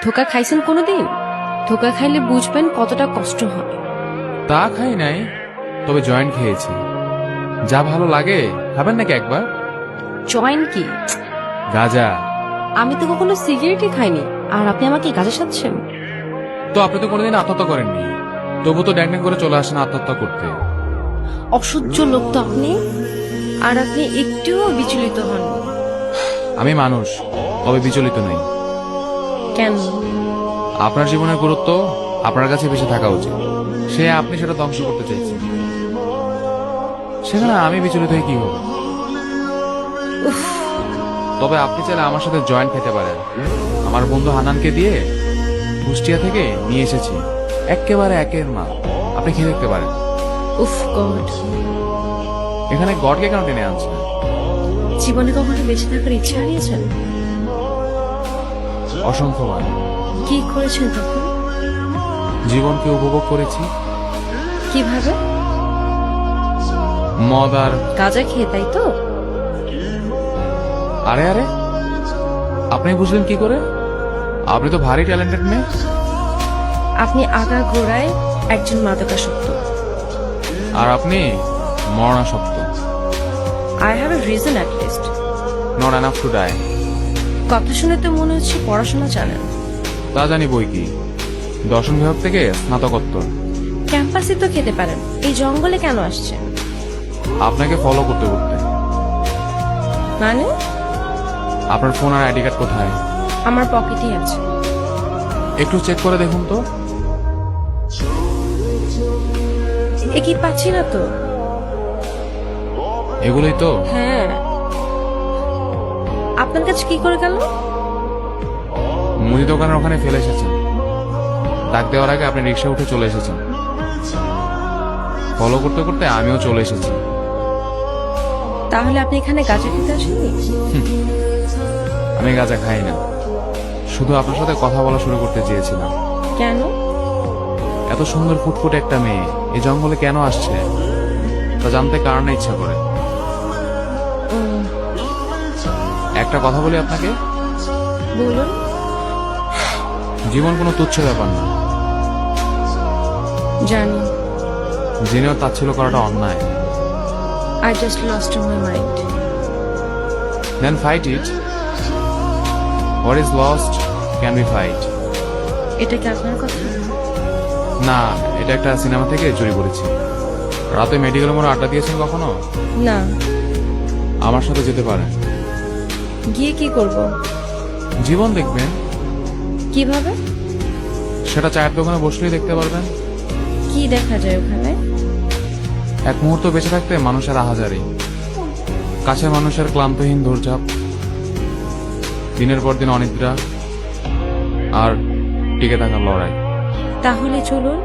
ধোকা খাইছেন কোনোদিন? ধোকা খাইলে বুঝবেন কতটা কষ্ট হয়। তা খাই নাই, তবে জয়েন্ট খেয়েছি। যা ভালো লাগে, খাবেন নাকি একবার? জয়েন কি? গাঁজা। আমি তো কখনো সিগারেটই খাইনি, আর আপনি আমাকে গাঁজা সাজছেন? তো আপনি তো কোনোদিন আত্মহত্যা করেননি, তবু তো ড্যাং ড্যাং করে চলে আসেন আত্মহত্যা করতে। অসহ্য লোক তো আপনি। আর আপনি একটুও বিচলিত হন? আমি মানুষ, তবে বিচলিত নই। কেন? আপনার জীবনের গুরুত্ব আপনার কাছে বেশি থাকা উচিত। সে আপনি সেটা ধ্বংস করতে চাইছেন, সেখানে আমি বিচলিত হয়ে কি হবে? তবে আপনি চাইলে আমার সাথে জয়েন্ট খেতে পারেন। আমার বন্ধু হানানকে দিয়ে কুষ্টিয়া থেকে নিয়ে এসেছি, একেবারে একের মাল। আপনি খেয়ে দেখতে পারেন। উফ গড। এখানে গডকে কেন টেনে আনছেন? জীবনে কখনো বেঁচে থাকার ইচ্ছা হারিয়েছেন? অসংখ্যবার। কি করেছেন তখন? জীবনকে উপভোগ করেছি। কিভাবে? মদ আর গাঁজা খেয়ে, তাই তো? আরে আরে, আপনি বুঝলেন কি করে? আপনি তো ভারী ট্যালেন্টেড মেয়ে। আপনি আগা গোড়ায় একজন মাদকাসক্ত। আর আপনি মরণাসক্ত। I have a reason at least. Not enough to die. কথা শুনে তো মনে হচ্ছে পড়াশোনা জানেন। তা জানি বই কি, দর্শন বিভাগ থেকে স্নাতকোত্তর। ক্যাম্পাসে তো খেতে পারেন, এই জঙ্গলে কেন আসছেন? আপনাকে ফলো করতে করতে। মানে? আপনার ফোন আর আইডি কার্ড কোথায়? আমার পকেটেই আছে। একটু চেক করে দেখুন তো। এ কি পাচ্ছি না তো। এগুলোই তো। হ্যাঁ। আপনার কাছে কি করে গেল? মুদি দোকানের ওখানে ফেলে এসেছেন। ডাক দেওয়ার আগে আপনি রিক্সা উঠে চলে এসেছেন। ফলো করতে করতে আমিও চলে এসেছি। তাহলে আপনি এখানে গাঁজা খেতে আসেননি? আমি গাঁজা খাই না, শুধু আপনার সাথে কথা বলা শুরু করতে চেয়েছিলাম। কেন? এত সুন্দর ফুটফুটে একটা মেয়ে এই জঙ্গলে কেন আসছে তা জানতে কার না ইচ্ছা করে। একটা কথা বলি আপনাকে, বলুন। জীবন কোনো তুচ্ছ ব্যাপার না। জানি। জেনেও তাচ্ছিল্য করাটা অন্যায়। I just lost my mind. Then fight it. What is lost can be fight. এটা কি আপনার কথা? না, এটা একটা সিনেমা থেকে চুরি করেছি। রাতে মেডিকেল মোড়ে আড্ডা দিয়েছেন কখনো? না। আমার সাথে যেতে পারেন। গিয়ে কি করব? জীবন দেখবেন। কিভাবে? সেটা চায়ের দোকানে বসলেই দেখতে পারবেন। কি দেখা যায় ওখানে? এক মুহূর্ত বেঁচে থাকতে মানুষের আহাজারি, কাছের মানুষের ক্লান্তহীন দৌড়ঝাঁপ, দিনের পর দিন অনিদ্রা, আর টিকে থাকার লড়াই। তাহলে চলুন।